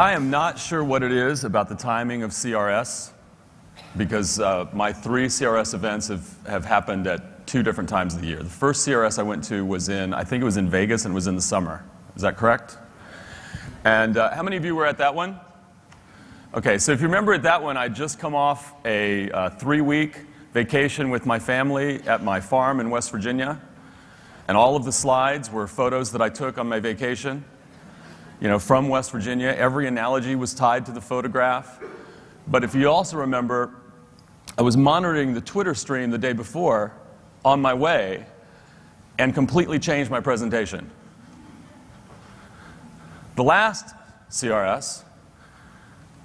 I am not sure what it is about the timing of CRS, because my 3 CRS events have happened at 2 different times of the year. The first CRS I went to was I think it was in Vegas, and it was in the summer. Is that correct? And how many of you were at that one? Okay, so if you remember at that one, I'd just come off a 3-week vacation with my family at my farm in West Virginia. And all of the slides were photos that I took on my vacation, from West Virginia. Every analogy was tied to the photograph. But if you also remember, I was monitoring the Twitter stream the day before on my way and completely changed my presentation. The last CRS,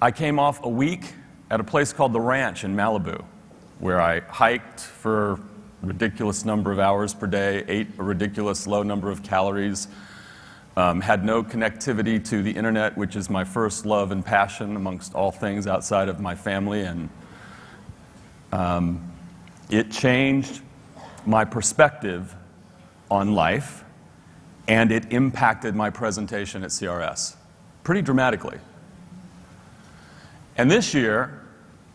I came off a week at a place called The Ranch in Malibu, where I hiked for a ridiculous number of hours per day, ate a ridiculous low number of calories, had no connectivity to the internet, which is my first love and passion amongst all things outside of my family, and it changed my perspective on life, and it impacted my presentation at CRS pretty dramatically. And this year,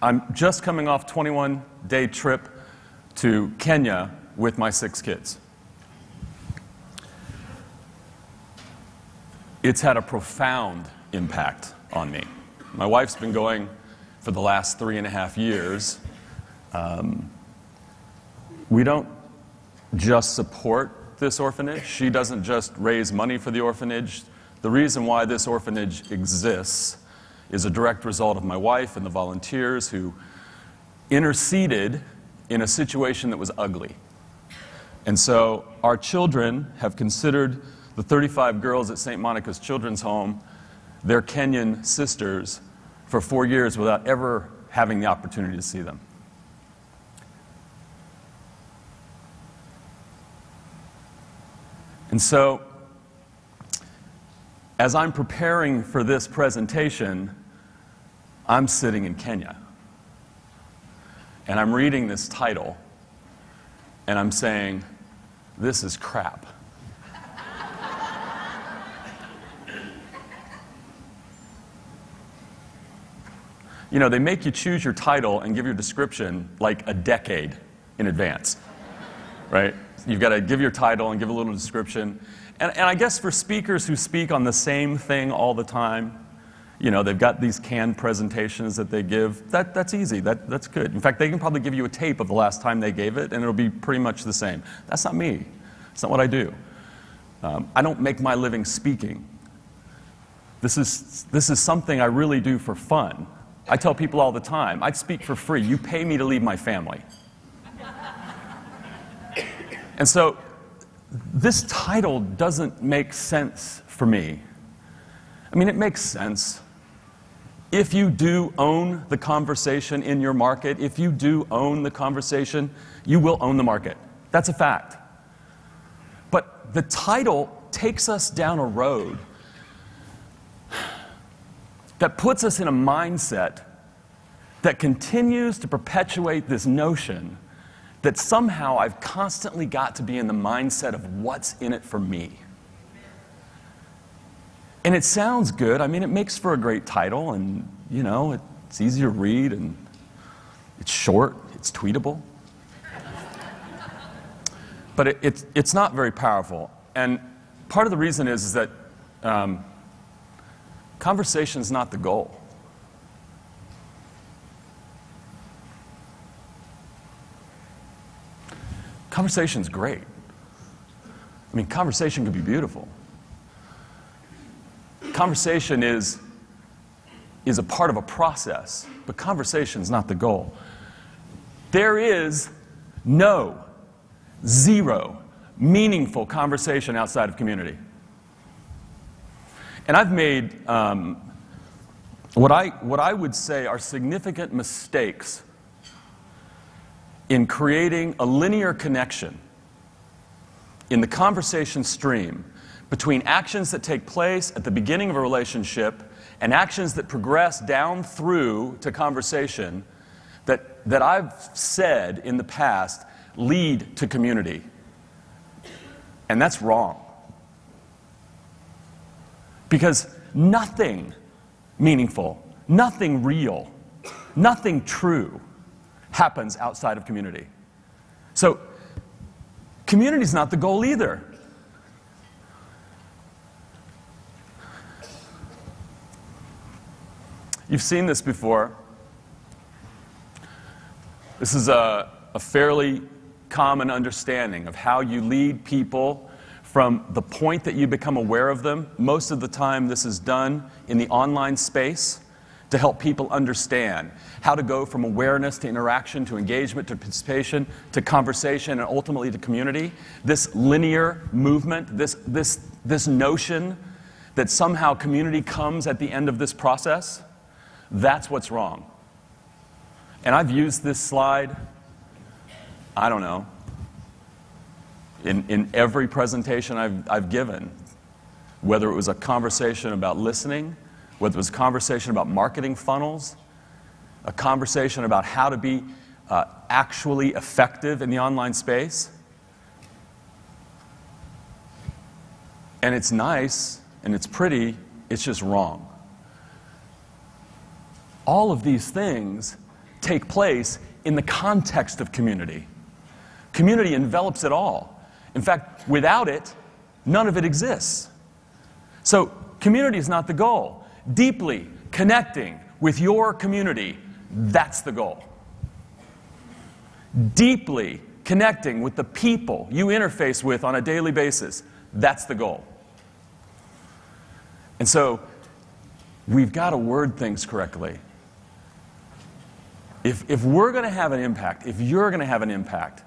I'm just coming off a 21-day trip to Kenya with my 6 kids. It's had a profound impact on me. My wife's been going for the last 3.5 years. We don't just support this orphanage. She doesn't just raise money for the orphanage. The reason why this orphanage exists is a direct result of my wife and the volunteers who interceded in a situation that was ugly. And so our children have considered the 35 girls at St. Monica's Children's Home their Kenyan sisters for 4 years without ever having the opportunity to see them. And so, as I'm preparing for this presentation, I'm sitting in Kenya. And I'm reading this title, and I'm saying, this is crap. They make you choose your title and give your description like a decade in advance, right? You've got to give your title and give a little description. And I guess for speakers who speak on the same thing all the time, they've got these canned presentations that they give. That's easy. That's good. In fact, they can probably give you a tape of the last time they gave it, and it'll be pretty much the same. That's not me. It's not what I do. I don't make my living speaking. This is something I really do for fun. I tell people all the time, I'd speak for free. You pay me to leave my family. And so this title doesn't make sense for me. I mean, it makes sense. If you do own the conversation in your market, if you do own the conversation, you will own the market. That's a fact. But the title takes us down a road that puts us in a mindset that continues to perpetuate this notion that somehow I've constantly got to be in the mindset of what's in it for me. And it sounds good. I mean, it makes for a great title, and, it's easy to read, and it's short, it's tweetable. But it's not very powerful. And part of the reason is that conversation's not the goal. Conversation's great. I mean, conversation can be beautiful. Conversation is a part of a process, but conversation's not the goal. There is zero meaningful conversation outside of community. And I've made what I would say are significant mistakes in creating a linear connection in the conversation stream between actions that take place at the beginning of a relationship and actions that progress down through to conversation that I've said in the past lead to community. And that's wrong. Because nothing meaningful, nothing real, nothing true happens outside of community. So, community is not the goal either. You've seen this before. This is a fairly common understanding of how you lead people from the point that you become aware of them. Most of the time, this is done in the online space to help people understand how to go from awareness to interaction to engagement to participation to conversation and ultimately to community. This linear movement, this notion that somehow community comes at the end of this process, that's what's wrong. And I've used this slide, I don't know, in every presentation I've given, whether it was a conversation about listening, whether it was a conversation about marketing funnels, a conversation about how to be actually effective in the online space. And it's nice, and it's pretty, it's just wrong. All of these things take place in the context of community. Community envelops it all. In fact, without it, none of it exists. So, community is not the goal. Deeply connecting with your community, that's the goal. Deeply connecting with the people you interface with on a daily basis, that's the goal. And so, we've got to word things correctly. If we're going to have an impact, if you're going to have an impact,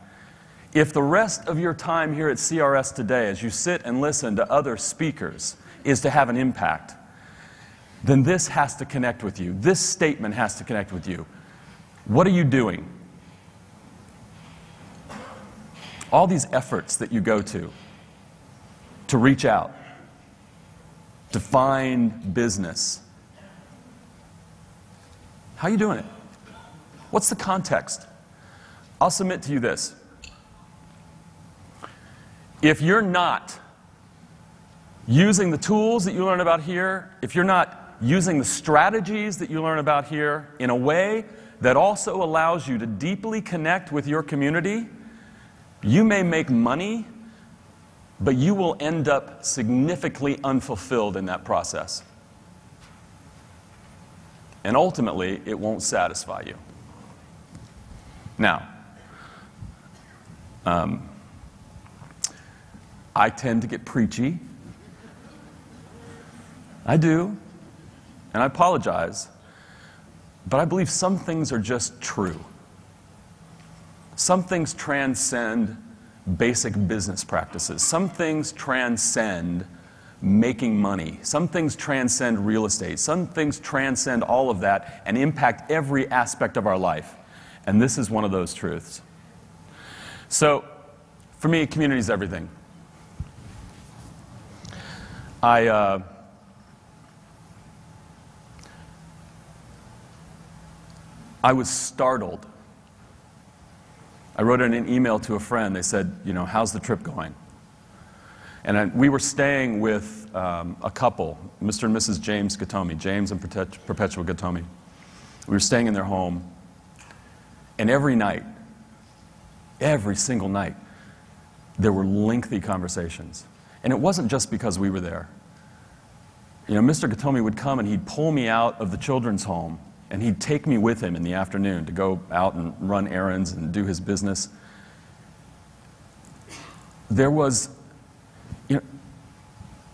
if the rest of your time here at CRS today, as you sit and listen to other speakers, is to have an impact, then this has to connect with you. This statement has to connect with you. What are you doing? All these efforts that you go to reach out, to find business, how are you doing it? What's the context? I'll submit to you this. If you're not using the tools that you learn about here, if you're not using the strategies that you learn about here in a way that also allows you to deeply connect with your community, you may make money, but you will end up significantly unfulfilled in that process. And ultimately, it won't satisfy you. Now, I tend to get preachy. I do, and I apologize, but I believe some things are just true. Some things transcend basic business practices. Some things transcend making money. Some things transcend real estate. Some things transcend all of that and impact every aspect of our life. And this is one of those truths. So, for me, community is everything. I was startled. I wrote in an email to a friend. They said, you know, how's the trip going? And we were staying with a couple, Mr. and Mrs. James Gatomi, James and Perpetua Gatomi. We were staying in their home. And every night, every single night, there were lengthy conversations. And it wasn't just because we were there. You know, Mr. Gatomi would come and he'd pull me out of the children's home and he'd take me with him in the afternoon to go out and run errands and do his business. There was, do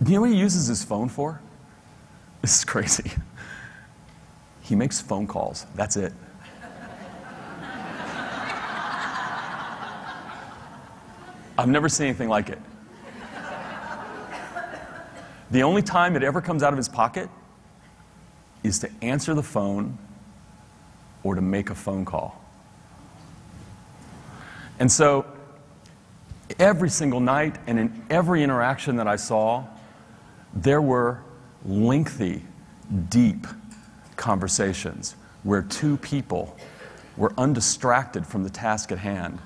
you know what he uses his phone for? This is crazy. He makes phone calls. That's it. I've never seen anything like it. The only time it ever comes out of his pocket is to answer the phone or to make a phone call. And so, every single night and in every interaction that I saw, there were lengthy, deep conversations where two people were undistracted from the task at hand,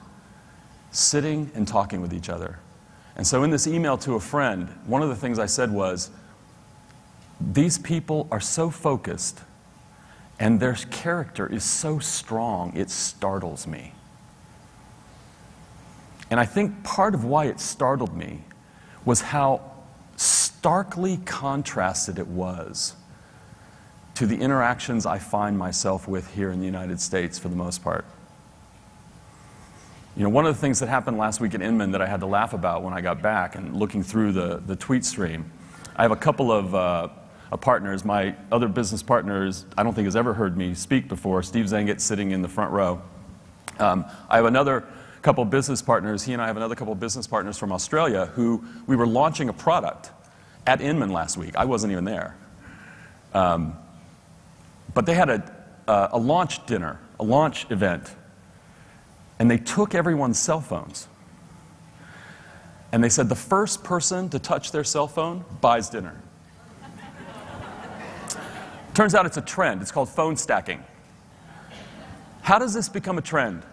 sitting and talking with each other. And so in this email to a friend, one of the things I said was, these people are so focused and their character is so strong, it startles me. And I think part of why it startled me was how starkly contrasted it was to the interactions I find myself with here in the United States for the most part. You know, one of the things that happened last week in Inman that I had to laugh about when I got back and looking through the tweet stream, I have a couple of partners. My other business partners, I don't think has ever heard me speak before. Steve Zengit sitting in the front row. I have another couple of business partners. He and I have another couple of business partners from Australia who we were launching a product at Inman last week. I wasn't even there. But they had a launch dinner, a launch event, and they took everyone's cell phones. And they said the first person to touch their cell phone buys dinner. Turns out it's a trend. It's called phone stacking. How does this become a trend?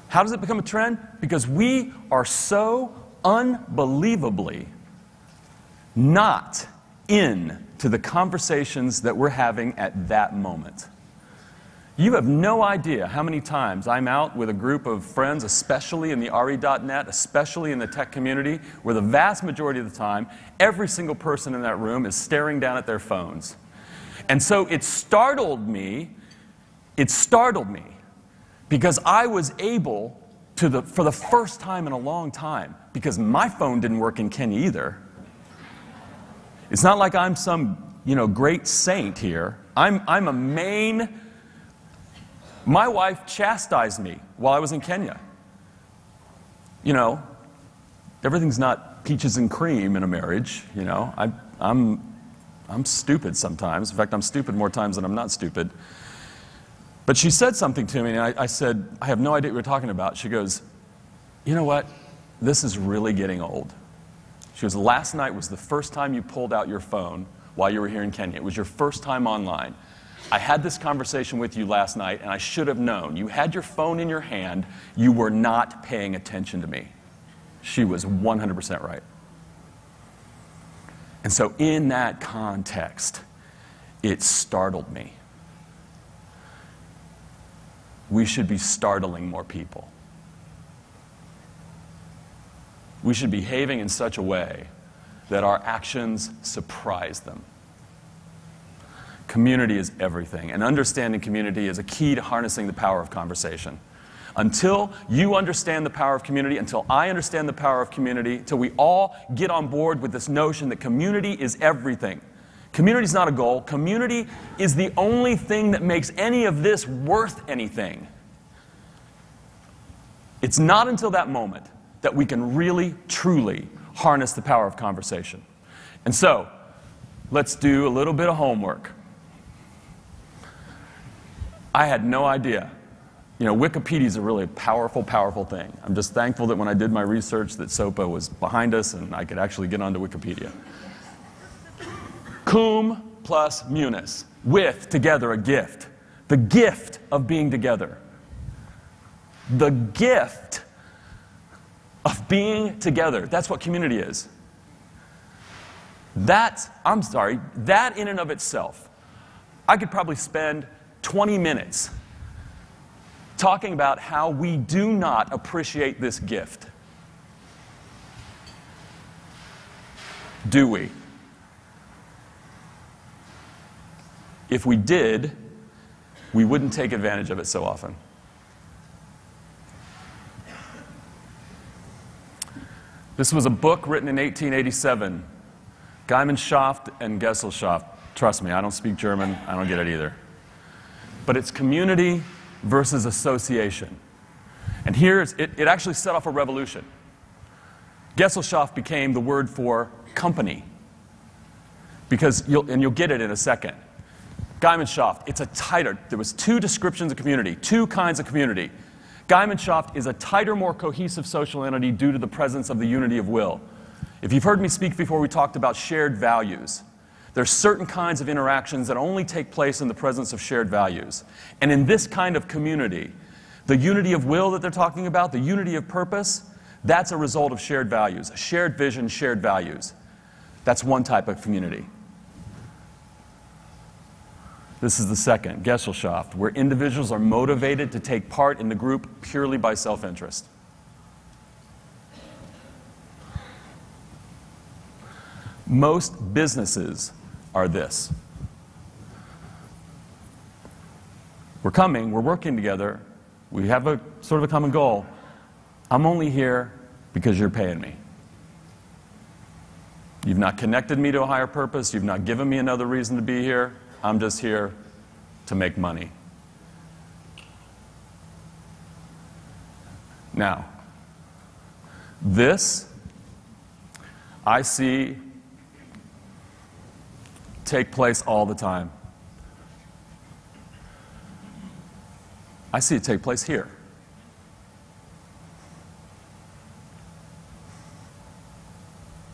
How does it become a trend? Because we are so unbelievably not into the conversations that we're having at that moment. You have no idea how many times I'm out with a group of friends, especially in the RE.net, especially in the tech community, where the vast majority of the time, every single person in that room is staring down at their phones. And so it startled me, because I was able to, for the first time in a long time, because my phone didn't work in Kenya either. It's not like I'm some, great saint here. I'm a Maine. My wife chastised me while I was in Kenya. Everything's not peaches and cream in a marriage. I'm stupid sometimes. In fact, I'm stupid more times than I'm not stupid. But she said something to me, and I said, I have no idea what you're talking about. She goes, you know what? This is really getting old. She goes, last night was the first time you pulled out your phone while you were here in Kenya. It was your first time online. I had this conversation with you last night, and I should have known. You had your phone in your hand. You were not paying attention to me. She was 100% right. And so in that context, it startled me. We should be startling more people. We should be behaving in such a way that our actions surprise them. Community is everything, and understanding community is a key to harnessing the power of conversation. Until you understand the power of community, until I understand the power of community, until we all get on board with this notion that community is everything. Community is not a goal. Community is the only thing that makes any of this worth anything. It's not until that moment that we can really, truly harness the power of conversation. And so, let's do a little bit of homework. I had no idea. Wikipedia is a really powerful, powerful thing. I'm just thankful that when I did my research that SOPA was behind us and I could actually get onto Wikipedia. Cum plus munis. With, together, a gift. The gift of being together. The gift of being together. That's what community is. That in and of itself, I could probably spend 20 minutes talking about how we do not appreciate this gift. Do we? If we did, we wouldn't take advantage of it so often. This was a book written in 1887. Gemeinschaft and Gesellschaft. Trust me, I don't speak German. I don't get it either. But it's community versus association. And here, it actually set off a revolution. Gesellschaft became the word for company. Because you'll get it in a second. Gemeinschaft, it's a tighter, there was two descriptions of community, two kinds of community. Gemeinschaft is a tighter, more cohesive social entity due to the presence of the unity of will. If you've heard me speak before, we talked about shared values. There's certain kinds of interactions that only take place in the presence of shared values. And in this kind of community, the unity of will that they're talking about, the unity of purpose, That's a result of shared values, shared vision, shared values. That's one type of community. This is the second, Gesellschaft, where individuals are motivated to take part in the group purely by self-interest. Most businesses are this. We're coming, we're working together, we have a sort of a common goal. I'm only here because you're paying me. You've not connected me to a higher purpose, you've not given me another reason to be here. I'm just here to make money. Now, this I see take place all the time. I see it take place here.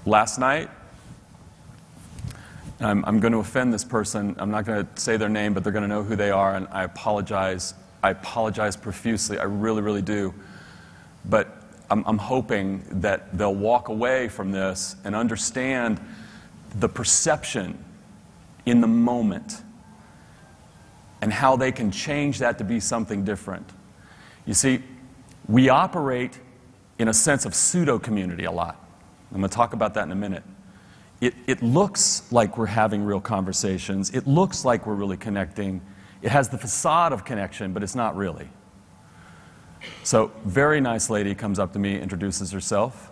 Last night, I'm going to offend this person. I'm not going to say their name, but they're going to know who they are, and I apologize. I apologize profusely. I really, really do. But I'm hoping that they'll walk away from this and understand the perception in the moment and how they can change that to be something different. You see, we operate in a sense of pseudo-community a lot. I'm going to talk about that in a minute. It looks like we're having real conversations. It looks like we're really connecting. It has the facade of connection, but it's not really. So, very nice lady comes up to me, introduces herself,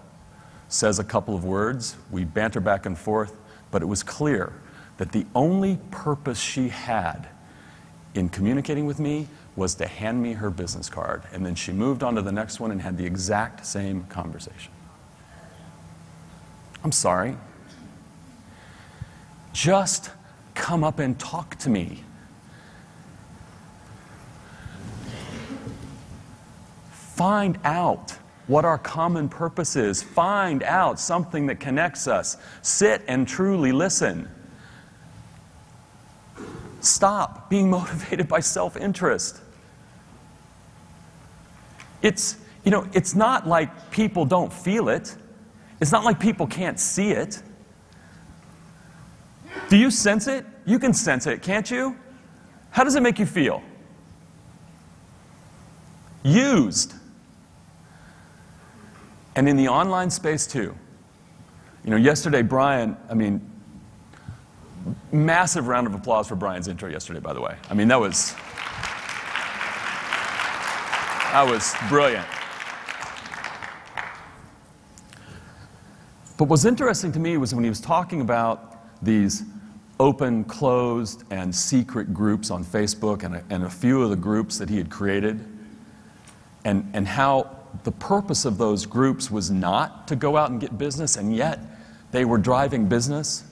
says a couple of words. We banter back and forth, but it was clear that the only purpose she had in communicating with me was to hand me her business card. And then she moved on to the next one and had the exact same conversation. I'm sorry. Just come up and talk to me. Find out what our common purpose is. Find out something that connects us. Sit and truly listen. Stop being motivated by self-interest. It's not like people don't feel it. It's not like people can't see it. Do you sense it? You can sense it, can't you? How does it make you feel? Used. And in the online space too. Yesterday Brian, massive round of applause for Brian's intro yesterday, by the way. That was brilliant. But what's interesting to me was when he was talking about these open, closed, and secret groups on Facebook and a few of the groups that he had created, and how the purpose of those groups was not to go out and get business, and yet they were driving business.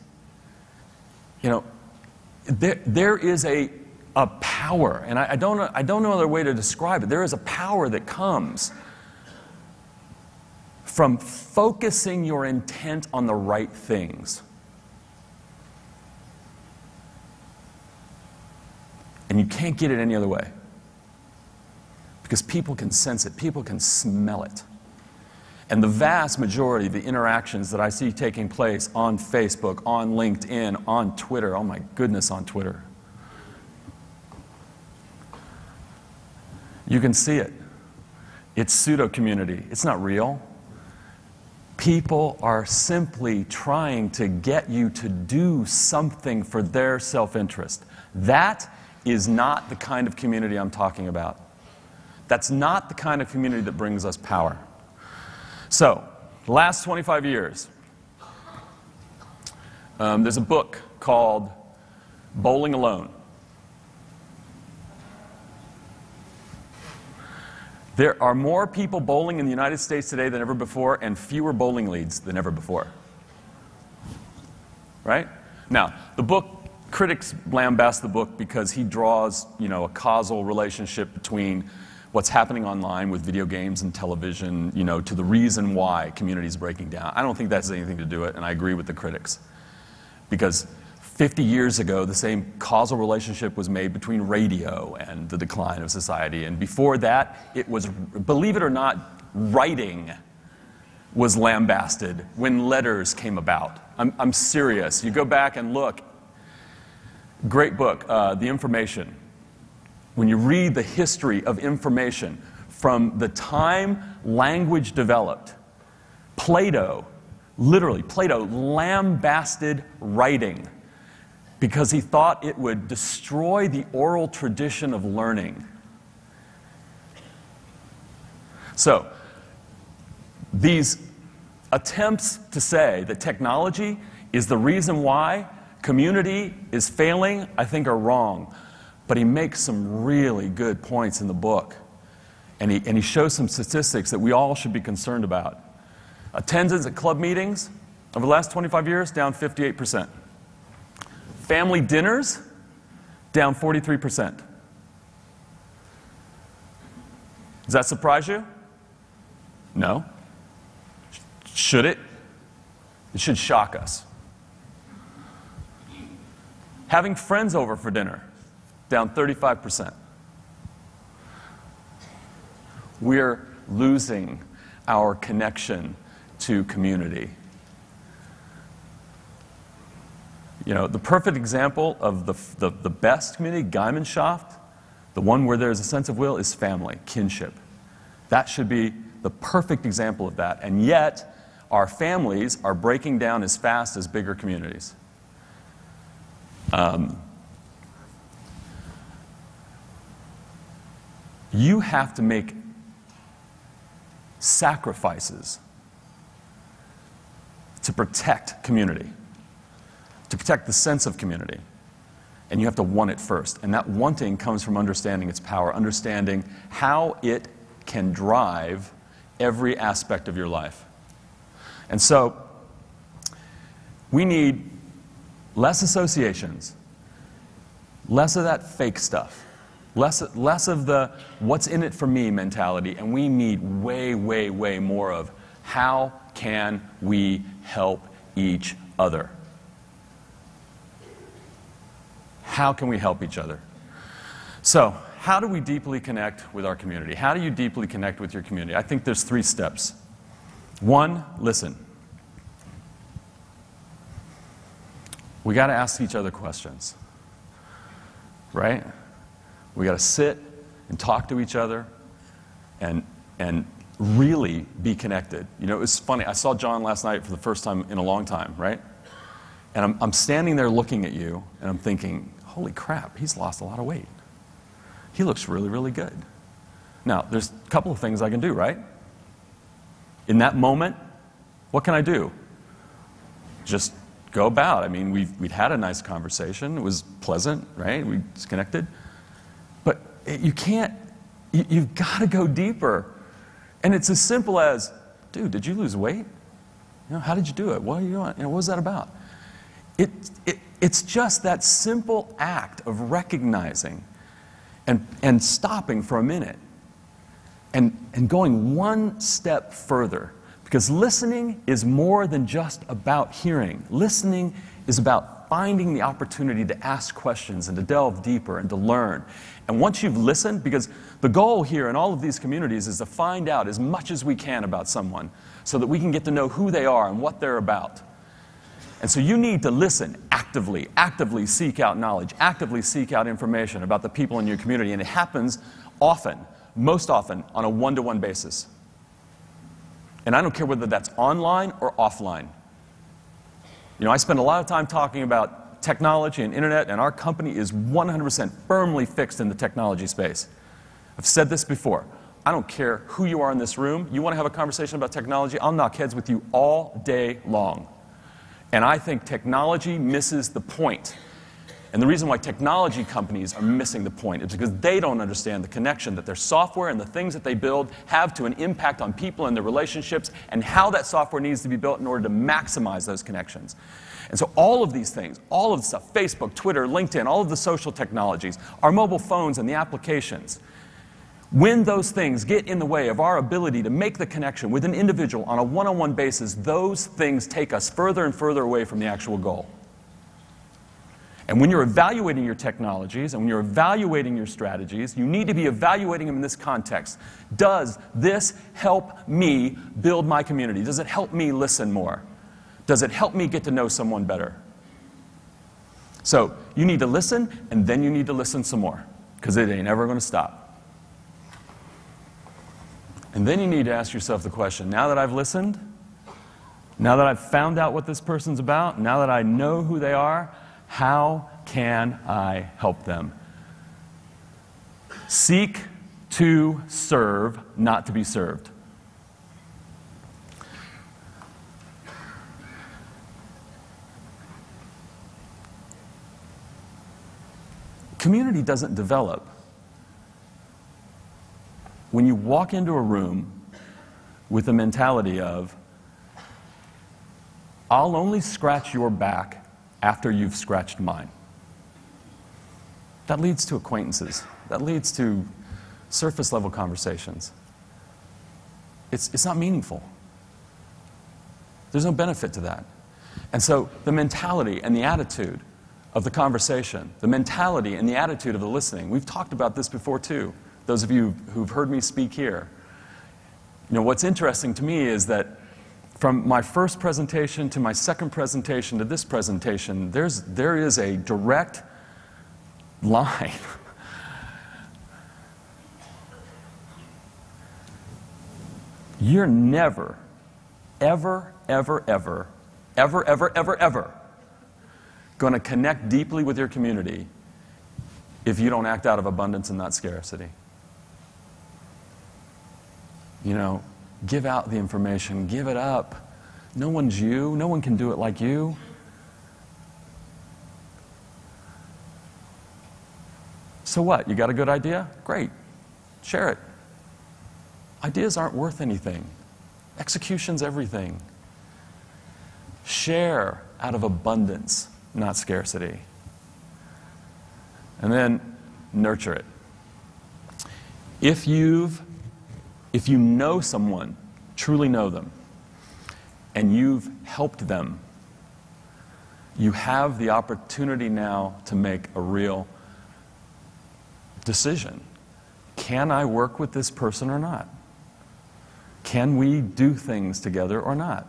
There is a power, and I don't know other way to describe it. There is a power that comes from focusing your intent on the right things. And you can't get it any other way. Because people can sense it, people can smell it. And the vast majority of the interactions that I see taking place on Facebook, on LinkedIn, on Twitter, oh my goodness, on Twitter. You can see it. It's pseudo-community. It's not real. People are simply trying to get you to do something for their self-interest. That is not the kind of community I'm talking about. That's not the kind of community that brings us power. So, the last 25 years, there's a book called Bowling Alone. There are more people bowling in the United States today than ever before, and fewer bowling leagues than ever before. Right? Now, the book, critics lambast the book because he draws, a causal relationship between what's happening online with video games and television, to the reason why community is breaking down. I don't think that has anything to do with it, and I agree with the critics. Because 50 years ago, the same causal relationship was made between radio and the decline of society. And before that, it was, believe it or not, writing was lambasted, when letters came about. I'm serious. You go back and look. Great book, The Information. When you read the history of information from the time language developed, Plato lambasted writing because he thought it would destroy the oral tradition of learning. So, these attempts to say that technology is the reason why community is failing, I think, are wrong. But he makes some really good points in the book. And he shows some statistics that we all should be concerned about. Attendance at club meetings over the last 25 years, down 58%. Family dinners, down 43%. Does that surprise you? No. Should it? It should shock us. Having friends over for dinner, down 35%. We're losing our connection to community. You know, the perfect example of the best community, Gemeinschaft, the one where there's a sense of will, is family, kinship. That should be the perfect example of that. And yet, our families are breaking down as fast as bigger communities. You have to make sacrifices to protect community, to protect the sense of community. And you have to want it first. And that wanting comes from understanding its power, understanding how it can drive every aspect of your life. And so, we need less associations, less of that fake stuff, less of the what's in it for me mentality, and we need way, way, way more of how can we help each other? How can we help each other? So, how do we deeply connect with our community? How do you deeply connect with your community? I think there's 3 steps. 1, listen. We got to ask each other questions, right? We got to sit and talk to each other and really be connected. You know, it was funny. I saw John last night for the first time in a long time, right? And I'm standing there looking at you, and I'm thinking, holy crap, he's lost a lot of weight. He looks really, really good. Now, there's a couple of things I can do, right? In that moment, what can I do? Just go about. I mean, we'd had a nice conversation. It was pleasant, right? We connected. But you can't, you've got to go deeper. And it's as simple as, dude, did you lose weight? You know, how did you do it? What are you doing? You know, what was that about? It's just that simple act of recognizing and stopping for a minute and going one step further. Because listening is more than just about hearing. Listening is about finding the opportunity to ask questions and to delve deeper and to learn. And once you've listened, because the goal here in all of these communities is to find out as much as we can about someone so that we can get to know who they are and what they're about. And so you need to listen actively seek out knowledge, actively seek out information about the people in your community. And it happens often, most often, on a one-to-one basis. And I don't care whether that's online or offline. You know, I spend a lot of time talking about technology and internet, and our company is 100% firmly fixed in the technology space. I've said this before. I don't care who you are in this room. You want to have a conversation about technology, I'll knock heads with you all day long. And I think technology misses the point. And the reason why technology companies are missing the point is because they don't understand the connection that their software and the things that they build have to an impact on people and their relationships and how that software needs to be built in order to maximize those connections. And so all of these things, all of the stuff, Facebook, Twitter, LinkedIn, all of the social technologies, our mobile phones and the applications, when those things get in the way of our ability to make the connection with an individual on a one-on-one basis, those things take us further and further away from the actual goal. And when you're evaluating your technologies and when you're evaluating your strategies, you need to be evaluating them in this context. Does this help me build my community? Does it help me listen more? Does it help me get to know someone better? So you need to listen, and then you need to listen some more, because it ain't ever going to stop. And then you need to ask yourself the question, now that I've listened, now that I've found out what this person's about, now that I know who they are, how can I help them? Seek to serve, not to be served. Community doesn't develop when you walk into a room with the mentality of, I'll only scratch your back after you've scratched mine. That leads to acquaintances. That leads to surface level conversations. It's not meaningful. There's no benefit to that. And so the mentality and the attitude of the conversation, the mentality and the attitude of the listening, we've talked about this before too, those of you who've heard me speak here. You know, what's interesting to me is that from my first presentation to my second presentation to this presentation, there is a direct line. You're never, ever, ever, ever, ever, ever, ever, ever going to connect deeply with your community if you don't act out of abundance and not scarcity. You know, give out the information, give it up. No one's you. No one can do it like you. So what? You got a good idea? Great. Share it. Ideas aren't worth anything. Execution's everything. Share out of abundance, not scarcity. And then nurture it. If you know someone, truly know them, and you've helped them, you have the opportunity now to make a real decision. Can I work with this person or not? Can we do things together or not?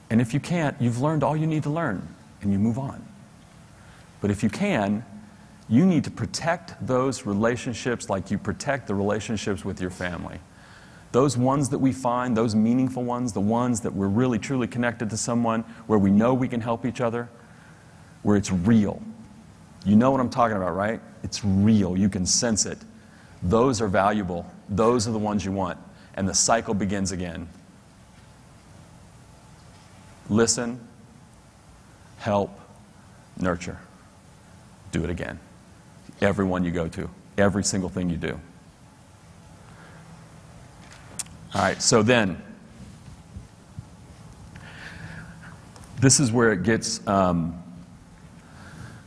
And if you can't, you've learned all you need to learn, and you move on. But if you can, you need to protect those relationships like you protect the relationships with your family. Those ones that we find, those meaningful ones, the ones that we're really truly connected to someone, where we know we can help each other, where it's real. You know what I'm talking about, right? It's real. You can sense it. Those are valuable. Those are the ones you want. And the cycle begins again. Listen, help, nurture. Do it again. Everyone you go to, every single thing you do. All right, so then, this is where it gets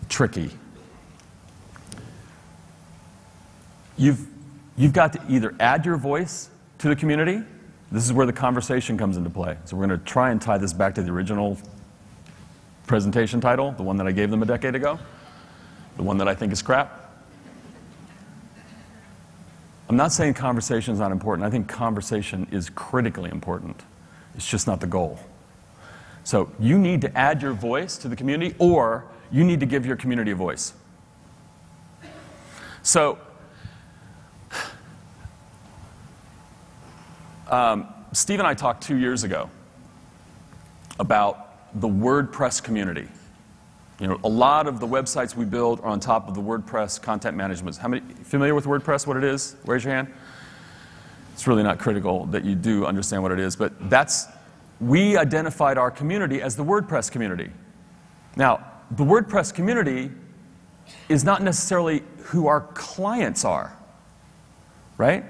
tricky. You've got to either add your voice to the community. This is where the conversation comes into play. So we're going to try and tie this back to the original presentation title, the one that I gave them a decade ago, the one that I think is crap. I'm not saying conversation is not important. I think conversation is critically important. It's just not the goal. So you need to add your voice to the community, or you need to give your community a voice. So Steve and I talked 2 years ago about the WordPress community. You know, a lot of the websites we build are on top of the WordPress content management. How many familiar with WordPress, what it is? Raise your hand. It's really not critical that you do understand what it is, but we identified our community as the WordPress community. Now, the WordPress community is not necessarily who our clients are, right?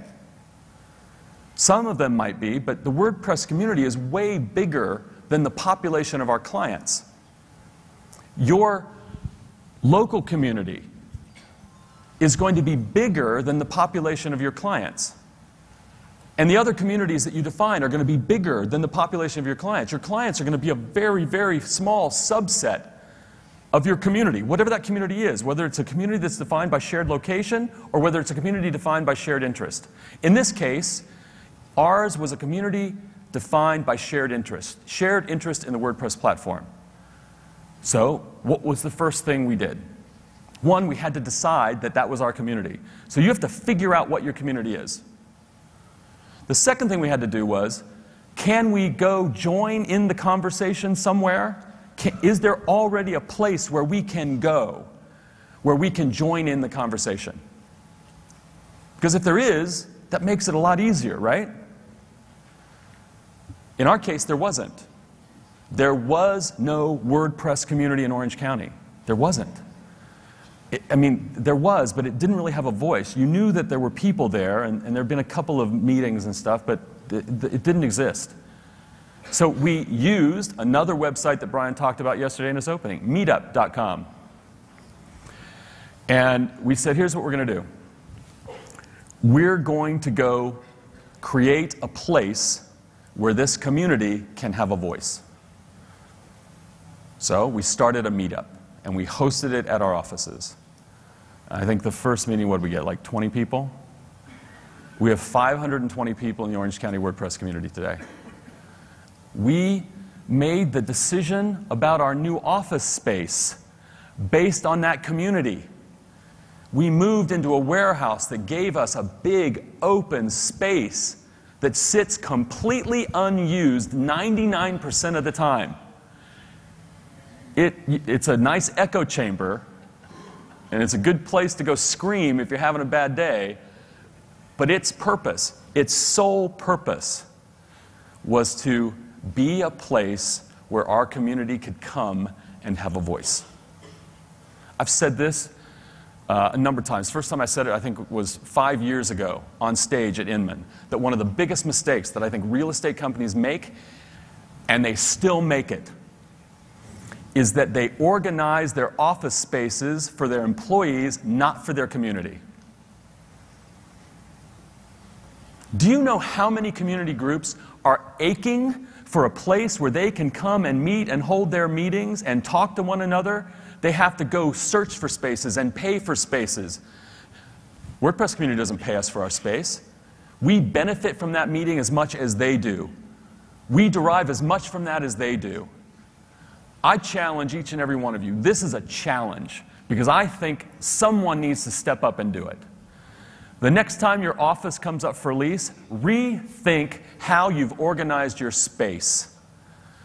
Some of them might be, but the WordPress community is way bigger than the population of our clients. Your local community is going to be bigger than the population of your clients. And the other communities that you define are going to be bigger than the population of your clients. Your clients are going to be a very, very small subset of your community, whatever that community is, whether it's a community that's defined by shared location or whether it's a community defined by shared interest. In this case, ours was a community defined by shared interest in the WordPress platform. So what was the first thing we did? One, we had to decide that that was our community. So you have to figure out what your community is. The second thing we had to do was, can we go join in the conversation somewhere? Is there already a place where we can go, where we can join in the conversation? Because if there is, that makes it a lot easier, right? In our case, there wasn't. There was no WordPress community in Orange County. There wasn't. I mean, there was, but it didn't really have a voice. You knew that there were people there, and there had been a couple of meetings and stuff, but it didn't exist. So we used another website that Brian talked about yesterday in his opening, meetup.com. And we said, here's what we're going to do. We're going to go create a place where this community can have a voice. So we started a meetup, and we hosted it at our offices. I think the first meeting, what did we get, like 20 people? We have 520 people in the Orange County WordPress community today. We made the decision about our new office space based on that community. We moved into a warehouse that gave us a big open space that sits completely unused 99% of the time. It's a nice echo chamber, and it's a good place to go scream if you're having a bad day, but its purpose, its sole purpose, was to be a place where our community could come and have a voice. I've said this a number of times. First time I said it, I think, was 5 years ago on stage at Inman, that one of the biggest mistakes that I think real estate companies make, and they still make it, is that they organize their office spaces for their employees, not for their community. Do you know how many community groups are aching for a place where they can come and meet and hold their meetings and talk to one another? They have to go search for spaces and pay for spaces. WordPress community doesn't pay us for our space. We benefit from that meeting as much as they do. We derive as much from that as they do. I challenge each and every one of you. This is a challenge because I think someone needs to step up and do it. The next time your office comes up for lease, rethink how you've organized your space.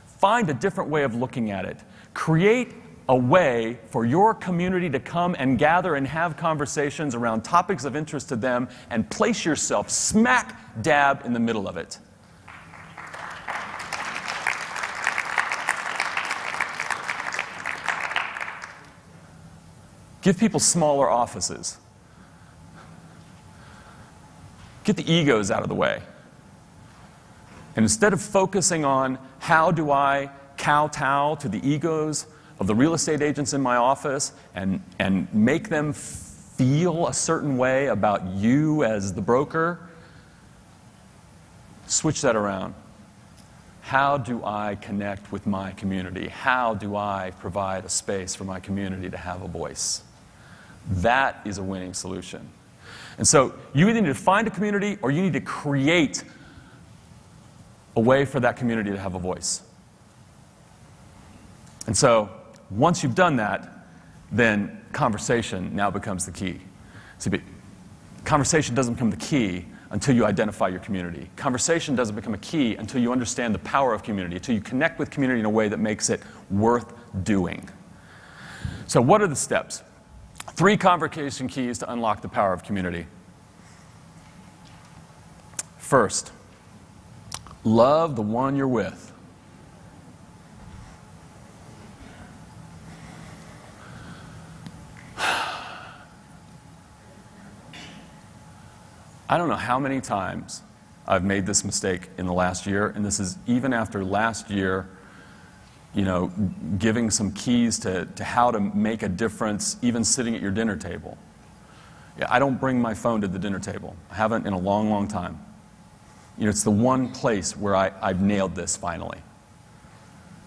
Find a different way of looking at it. Create a way for your community to come and gather and have conversations around topics of interest to them, and place yourself smack dab in the middle of it. Give people smaller offices. Get the egos out of the way. And instead of focusing on how do I kowtow to the egos of the real estate agents in my office and make them feel a certain way about you as the broker, switch that around. How do I connect with my community? How do I provide a space for my community to have a voice? That is a winning solution. And so you either need to find a community or you need to create a way for that community to have a voice. And so once you've done that, then conversation now becomes the key. See, but conversation doesn't become the key until you identify your community. Conversation doesn't become a key until you understand the power of community, until you connect with community in a way that makes it worth doing. So what are the steps? 3 conversation keys to unlock the power of community. First, love the one you're with. I don't know how many times I've made this mistake in the last year, and this is even after last year, you know, giving some keys to how to make a difference even sitting at your dinner table. Yeah, I don't bring my phone to the dinner table. I haven't in a long, long time. You know, it's the one place where I've nailed this finally.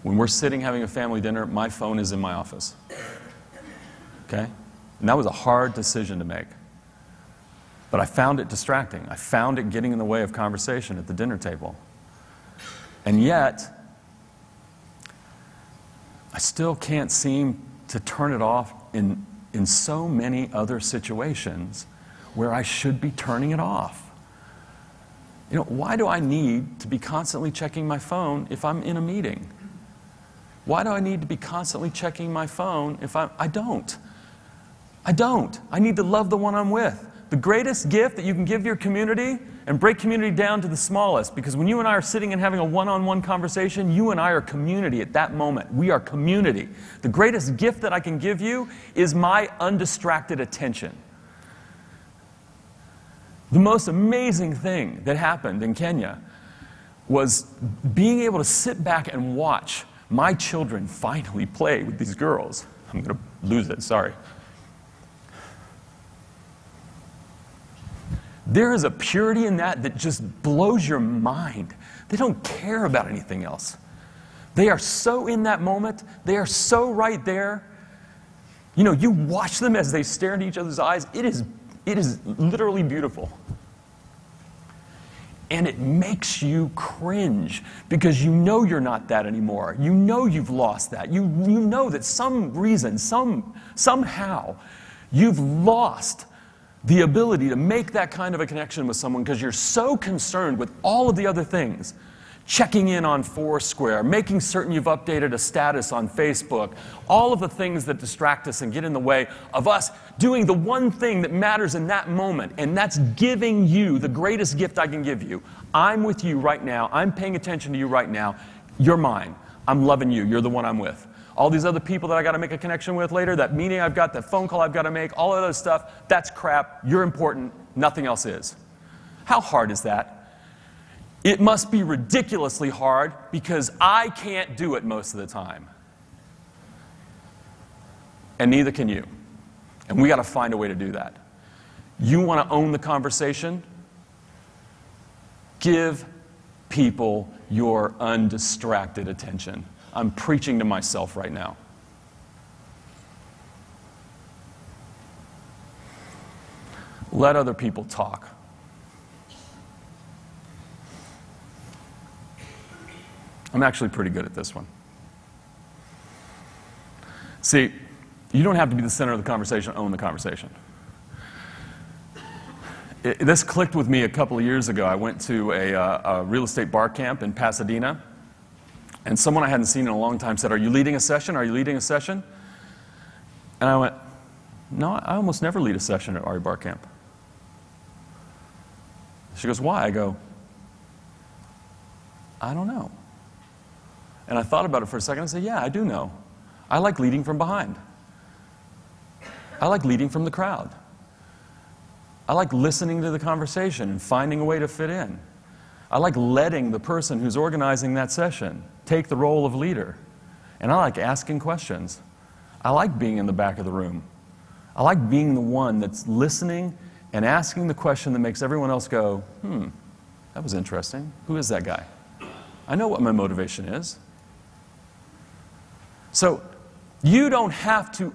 When we're sitting having a family dinner, my phone is in my office. Okay? And that was a hard decision to make. But I found it distracting. I found it getting in the way of conversation at the dinner table. And yet, I still can't seem to turn it off in so many other situations where I should be turning it off. You know, why do I need to be constantly checking my phone if I'm in a meeting? Why do I need to be constantly checking my phone if I don't? I don't. I need to love the one I'm with. The greatest gift that you can give your community, and break community down to the smallest, because when you and I are sitting and having a one-on-one conversation, you and I are community at that moment. We are community. The greatest gift that I can give you is my undistracted attention. The most amazing thing that happened in Kenya was being able to sit back and watch my children finally play with these girls. I'm going to lose it, sorry. There is a purity in that just blows your mind. They don't care about anything else. They are so in that moment. They are so right there. You know, you watch them as they stare into each other's eyes. It is literally beautiful. And it makes you cringe because you know you're not that anymore. You know you've lost that. You know that some reason, somehow, you've lost the ability to make that kind of a connection with someone because you're so concerned with all of the other things. Checking in on Foursquare, making certain you've updated a status on Facebook, all of the things that distract us and get in the way of us doing the one thing that matters in that moment, and that's giving you the greatest gift I can give you. I'm with you right now. I'm paying attention to you right now. You're mine. I'm loving you. You're the one I'm with. All these other people that I got to make a connection with later, that meeting I've got, that phone call I've got to make, all of that stuff, that's crap. You're important. Nothing else is. How hard is that? It must be ridiculously hard because I can't do it most of the time. And neither can you. And we got to find a way to do that. You want to own the conversation? Give people your undistracted attention. I'm preaching to myself right now. Let other people talk. I'm actually pretty good at this one. See, you don't have to be the center of the conversation, own the conversation. This clicked with me a couple of years ago. I went to a real estate bar camp in Pasadena. And someone I hadn't seen in a long time said, "Are you leading a session? Are you leading a session?" And I went, "No, I almost never lead a session at RE Bar Camp." She goes, "Why?" I go, "I don't know." And I thought about it for a second and said, "Yeah, I do know. I like leading from behind. I like leading from the crowd. I like listening to the conversation and finding a way to fit in. I like letting the person who's organizing that session take the role of leader. And I like asking questions. I like being in the back of the room. I like being the one that's listening and asking the question that makes everyone else go, that was interesting. Who is that guy? I know what my motivation is." So you don't have to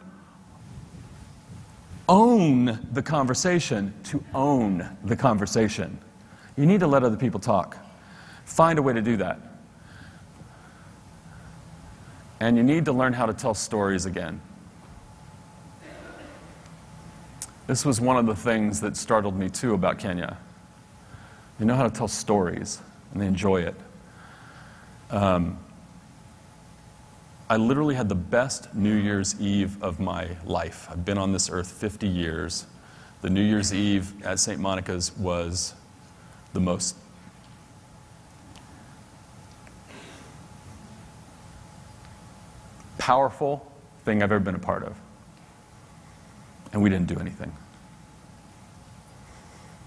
own the conversation to own the conversation. You need to let other people talk. Find a way to do that. And you need to learn how to tell stories again. This was one of the things that startled me too about Kenya. They know how to tell stories, and they enjoy it. I literally had the best New Year's Eve of my life. I've been on this earth 50 years. The New Year's Eve at St. Monica's was the most powerful thing I've ever been a part of. And we didn't do anything.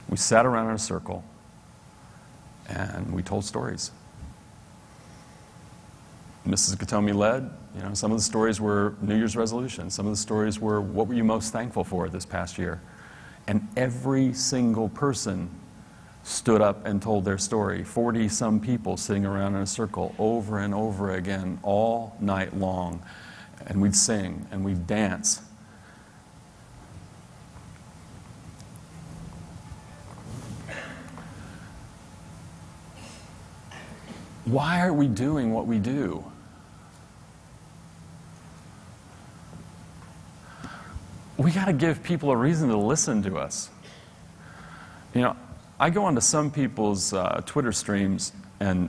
We sat around in a circle and we told stories. Mrs. Gatomi led. You know, some of the stories were New Year's resolutions. Some of the stories were, what were you most thankful for this past year? And every single person stood up and told their story. 40-some people sitting around in a circle over and over again all night long. And we'd sing and we'd dance. Why are we doing what we do? We got to give people a reason to listen to us. You know, I go onto some people's Twitter streams, and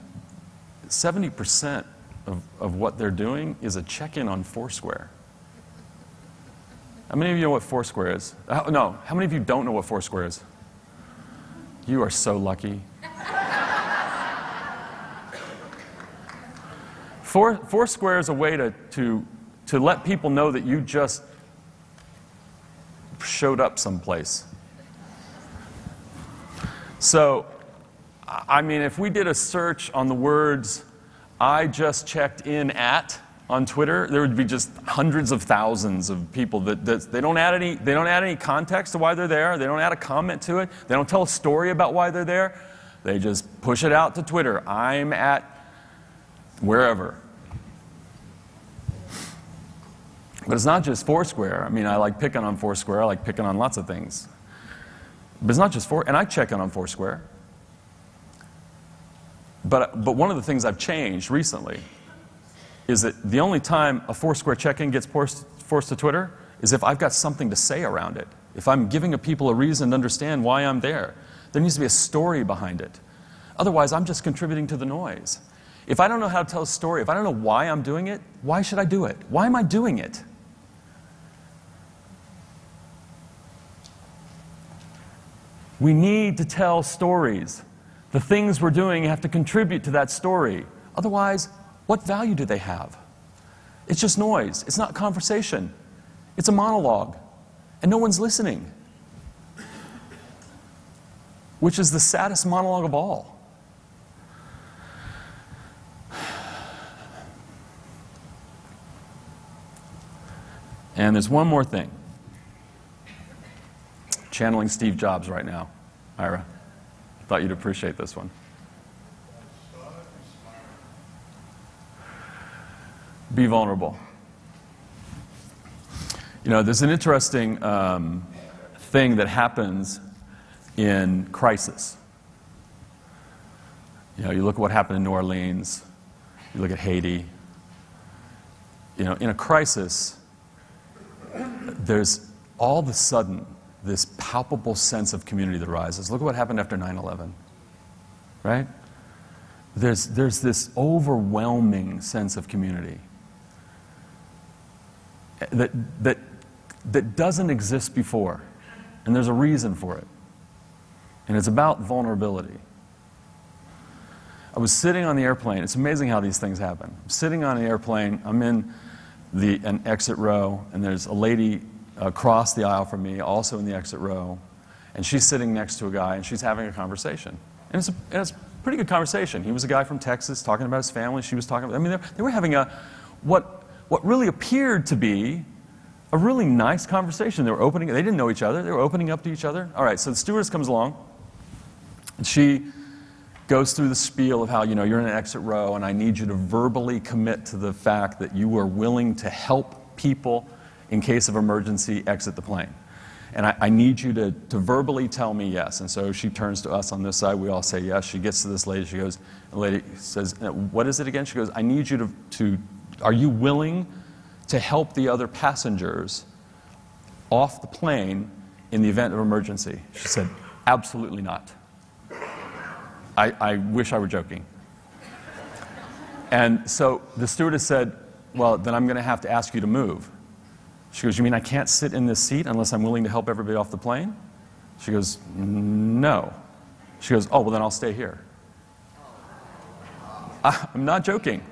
70% of what they're doing is a check-in on Foursquare. How many of you know what Foursquare is? No, how many of you don't know what Foursquare is? You are so lucky. Foursquare is a way to let people know that you just showed up someplace. So, I mean, if we did a search on the words, "I just checked in at," on Twitter, there would be just hundreds of thousands of people that they don't add any context to why they're there. They don't add a comment to it. They don't tell a story about why they're there. They just push it out to Twitter. "I'm at wherever." But it's not just Foursquare. I mean, I like picking on Foursquare. I like picking on lots of things. But it's not just and I check in on Foursquare. But one of the things I've changed recently is that the only time a Foursquare check-in gets forced to Twitter is if I've got something to say around it. If I'm giving people a reason to understand why I'm there. There needs to be a story behind it. Otherwise, I'm just contributing to the noise. If I don't know how to tell a story, if I don't know why I'm doing it, why should I do it? Why am I doing it? We need to tell stories. The things we're doing have to contribute to that story. Otherwise, what value do they have? It's just noise. It's not conversation. It's a monologue. And no one's listening. Which is the saddest monologue of all. And there's one more thing. Channeling Steve Jobs right now, Ira. Thought you'd appreciate this one. Be vulnerable. You know, there's an interesting thing that happens in crisis. You know, you look at what happened in New Orleans, you look at Haiti. You know, in a crisis, there's all of a sudden this palpable sense of community that arises. Look at what happened after 9/11, right? There's this overwhelming sense of community that doesn't exist before, and there's a reason for it, and it's about vulnerability. I was sitting on the airplane. It's amazing how these things happen. I'm sitting on an airplane. I'm in an exit row, and there's a lady across the aisle from me, also in the exit row, and she's sitting next to a guy, and she's having a conversation. And it's a pretty good conversation. He was a guy from Texas talking about his family. She was talking. I mean, they were having what really appeared to be a really nice conversation. They didn't know each other. They were opening up to each other. All right, so the stewardess comes along, and she goes through the spiel of how, you know, you're in an exit row, and I need you to verbally commit to the fact that you are willing to help people in case of emergency exit the plane. And I need you to verbally tell me yes. And so she turns to us on this side. We all say yes. She gets to this lady. She goes, the lady says, "What is it again?" She goes, "I need you are you willing to help the other passengers off the plane in the event of emergency?" She said, "Absolutely not." I wish I were joking. And so the stewardess said, "Well, then I'm going to have to ask you to move." She goes, "You mean I can't sit in this seat unless I'm willing to help everybody off the plane?" She goes, "No." She goes, "Oh, well, then I'll stay here." I'm not joking.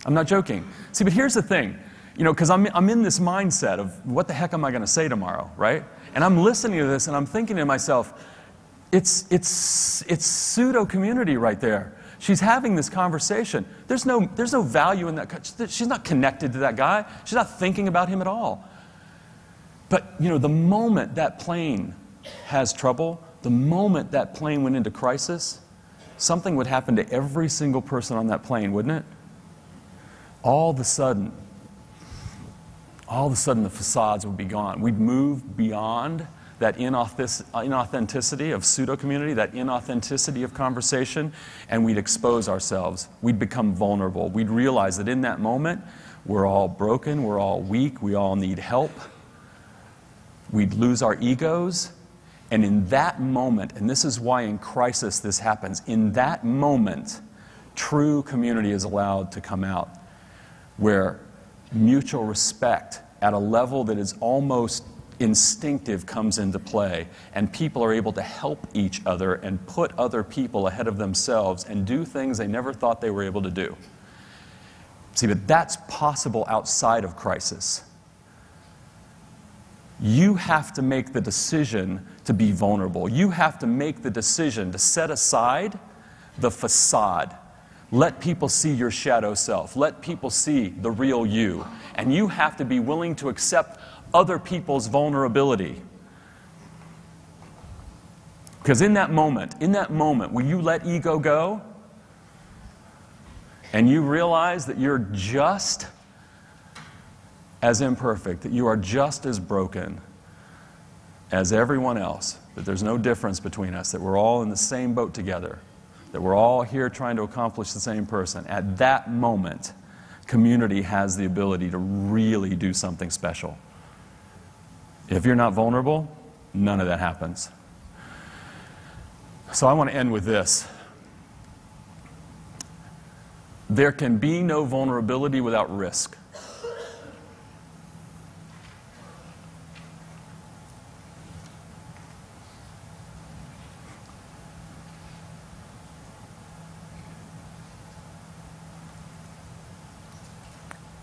I'm not joking. See, but here's the thing. You know, because I'm in this mindset of what the heck am I going to say tomorrow, right? And I'm listening to this and I'm thinking to myself, it's pseudo-community right there. She's having this conversation. There's no value in that. She's not connected to that guy. She's not thinking about him at all. But, you know, the moment that plane has trouble, the moment that plane went into crisis, something would happen to every single person on that plane, wouldn't it? All of a sudden, the facades would be gone. We'd move beyond that inauthenticity of pseudo-community, that inauthenticity of conversation, and we'd expose ourselves. We'd become vulnerable. We'd realize that in that moment, we're all broken, we're all weak, we all need help. We'd lose our egos, and in that moment, and this is why in crisis this happens, in that moment, true community is allowed to come out, where mutual respect at a level that is almost instinctive comes into play, and people are able to help each other and put other people ahead of themselves and do things they never thought they were able to do. See, but that's possible outside of crisis. You have to make the decision to be vulnerable. You have to make the decision to set aside the facade. Let people see your shadow self. Let people see the real you. And you have to be willing to accept other people's vulnerability. Because in that moment where you let ego go and you realize that you're just as imperfect, that you are just as broken as everyone else, that there's no difference between us, that we're all in the same boat together, that we're all here trying to accomplish the same person, at that moment, community has the ability to really do something special. If you're not vulnerable, none of that happens. So I want to end with this. There can be no vulnerability without risk.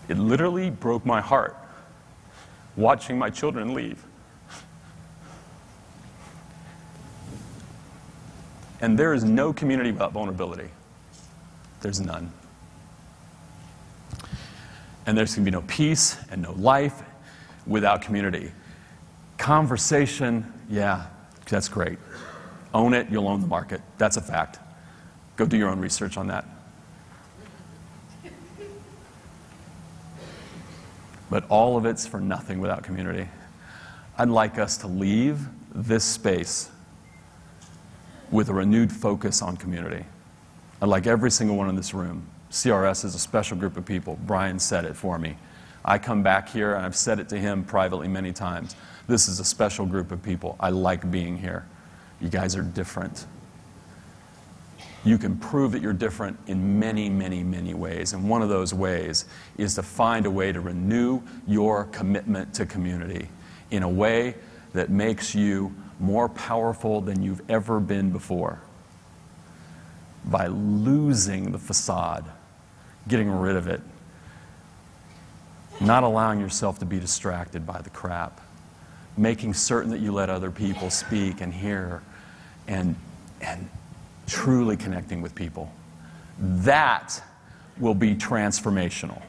It literally broke my heart watching my children leave. And there is no community without vulnerability. There's none. And there's going to be no peace and no life without community. Conversation, yeah, that's great. Own it, you'll own the market. That's a fact. Go do your own research on that. But all of it's for nothing without community. I'd like us to leave this space with a renewed focus on community. I'd like every single one in this room. CRS is a special group of people. Brian said it for me. I come back here, and I've said it to him privately many times. This is a special group of people. I like being here. You guys are different. You can prove that you're different in many, many, many ways. And one of those ways is to find a way to renew your commitment to community in a way that makes you more powerful than you've ever been before. By losing the facade, getting rid of it, not allowing yourself to be distracted by the crap, making certain that you let other people speak and hear, and truly connecting with people. That will be transformational.